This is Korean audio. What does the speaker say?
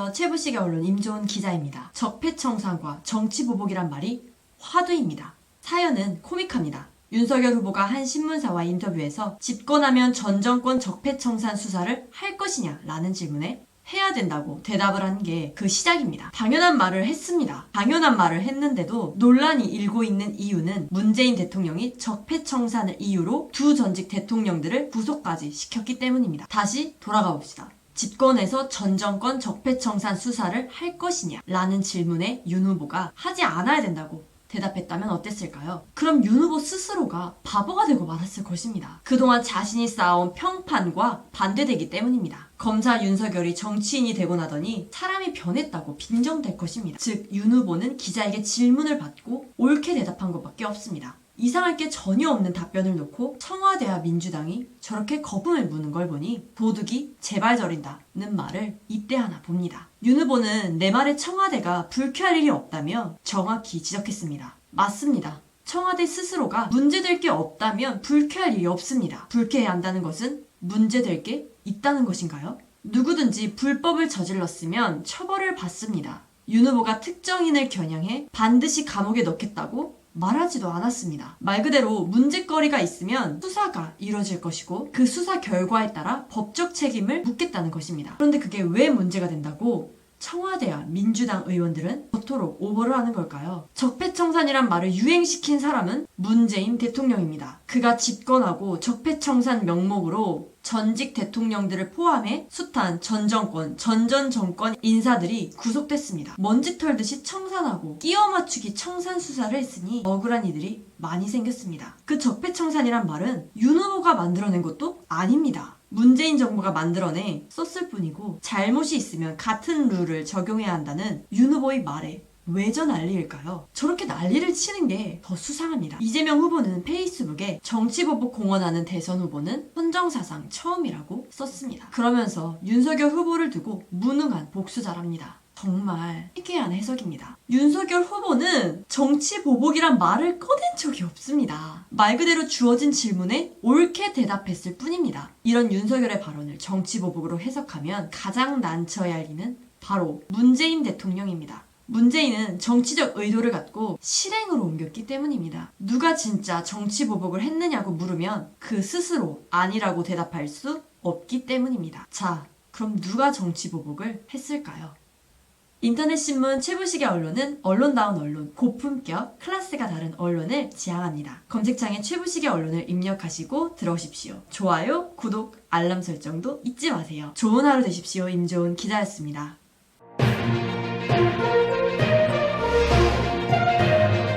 안녕하세요. 최부식의 언론 임조은 기자입니다. 적폐청산과 정치보복이란 말이 화두입니다. 사연은 코믹합니다. 윤석열 후보가 한 신문사와 인터뷰에서 집권하면 전 정권 적폐청산 수사를 할 것이냐 라는 질문에 해야 된다고 대답을 한 게 그 시작입니다. 당연한 말을 했습니다. 당연한 말을 했는데도 논란이 일고 있는 이유는 문재인 대통령이 적폐청산을 이유로 두 전직 대통령들을 구속까지 시켰기 때문입니다. 다시 돌아가 봅시다. 집권에서 전 정권 적폐청산 수사를 할 것이냐 라는 질문에 윤 후보가 하지 않아야 된다고 대답했다면 어땠을까요? 그럼 윤 후보 스스로가 바보가 되고 말았을 것입니다. 그동안 자신이 쌓아온 평판과 반대되기 때문입니다. 검사 윤석열이 정치인이 되고 나더니 사람이 변했다고 빙정될 것입니다. 즉, 윤 후보는 기자에게 질문을 받고 옳게 대답한 것밖에 없습니다. 이상할 게 전혀 없는 답변을 놓고 청와대와 민주당이 저렇게 거품을 무는 걸 보니 도둑이 제발 저린다는 말을 이때 하나 봅니다. 윤 후보는 내 말에 청와대가 불쾌할 일이 없다며 정확히 지적했습니다. 맞습니다. 청와대 스스로가 문제될 게 없다면 불쾌할 일이 없습니다. 불쾌해야 한다는 것은 문제될 게 있다는 것인가요? 누구든지 불법을 저질렀으면 처벌을 받습니다. 윤 후보가 특정인을 겨냥해 반드시 감옥에 넣겠다고 말하지도 않았습니다. 말 그대로 문제거리가 있으면 수사가 이뤄질 것이고 그 수사 결과에 따라 법적 책임을 묻겠다는 것입니다. 그런데 그게 왜 문제가 된다고 청와대와 민주당 의원들은 그토록 오버를 하는 걸까요? 적폐청산이란 말을 유행시킨 사람은 문재인 대통령입니다. 그가 집권하고 적폐청산 명목으로 전직 대통령들을 포함해 숱한 전 정권, 전전 정권 인사들이 구속됐습니다. 먼지 털듯이 청산하고 끼워 맞추기 청산 수사를 했으니 억울한 이들이 많이 생겼습니다. 그 적폐청산이란 말은 윤 후보가 만들어낸 것도 아닙니다. 문재인 정부가 만들어내 썼을 뿐이고 잘못이 있으면 같은 룰을 적용해야 한다는 윤 후보의 말에 왜 저 난리일까요? 저렇게 난리를 치는 게 더 수상합니다. 이재명 후보는 페이스북에 정치보복 공언하는 대선 후보는 헌정사상 처음이라고 썼습니다. 그러면서 윤석열 후보를 두고 무능한 복수자랍니다. 정말 희귀한 해석입니다. 윤석열 후보는 정치보복이란 말을 꺼낸 적이 없습니다. 말 그대로 주어진 질문에 옳게 대답했을 뿐입니다. 이런 윤석열의 발언을 정치보복으로 해석하면 가장 난처해야 할 이는 바로 문재인 대통령입니다. 문재인은 정치적 의도를 갖고 실행으로 옮겼기 때문입니다. 누가 진짜 정치보복을 했느냐고 물으면 그 스스로 아니라고 대답할 수 없기 때문입니다. 자, 그럼 누가 정치보복을 했을까요? 인터넷 신문 최부식의 언론은 언론다운 언론, 고품격, 클래스가 다른 언론을 지향합니다. 검색창에 최부식의 언론을 입력하시고 들어오십시오. 좋아요, 구독, 알람 설정도 잊지 마세요. 좋은 하루 되십시오. 임조은 기자였습니다.